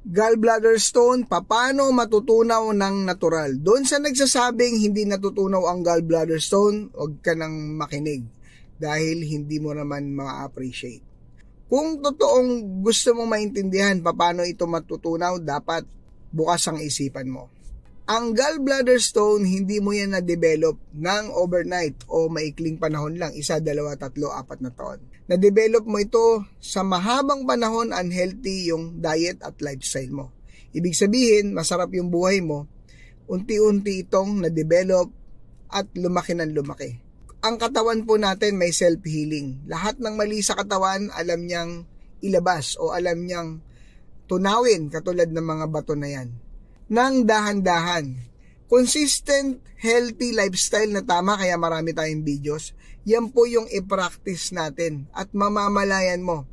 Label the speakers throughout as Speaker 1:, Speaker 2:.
Speaker 1: Gallbladder stone, paano matutunaw ng natural? Doon sa nagsasabing hindi natutunaw ang gallbladder stone, huwag ka nang makinig dahil hindi mo naman ma-appreciate. Kung totoong gusto mong maintindihan paano ito matutunaw, dapat bukas ang isipan mo. Ang gallbladder stone, hindi mo yan na-develop ng overnight o maikling panahon lang, 1, 2, 3, 4 na taon. Na-develop mo ito sa mahabang panahon, unhealthy yung diet at lifestyle mo. Ibig sabihin, masarap yung buhay mo, unti-unti itong na-develop at lumaki ng lumaki. Ang katawan po natin may self-healing. Lahat ng mali sa katawan, alam niyang ilabas o alam niyang tunawin, katulad ng mga bato na yan. Nang dahan-dahan. Consistent, healthy lifestyle na tama, kaya marami tayong videos. Yan po yung i-practice natin at mamamalayan mo.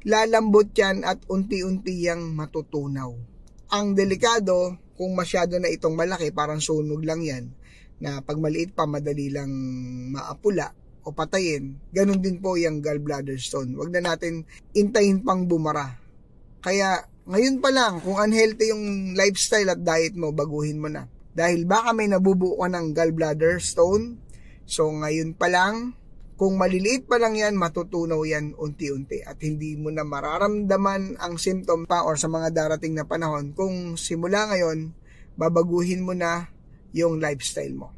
Speaker 1: Lalambot yan at unti-unti yang matutunaw. Ang delikado, kung masyado na itong malaki, parang sunog lang yan, na pag maliit pa, madali lang maapula o patayin. Ganon din po yung gallbladder stone. Huwag na natin intayin pang bumara. Kaya, ngayon pa lang, kung unhealthy yung lifestyle at diet mo, baguhin mo na. Dahil baka may nabubuo ka ng gallbladder stone. So ngayon pa lang, kung maliliit pa lang yan, matutunaw yan unti-unti. At hindi mo na mararamdaman ang symptom pa or sa mga darating na panahon. Kung simula ngayon, babaguhin mo na yung lifestyle mo.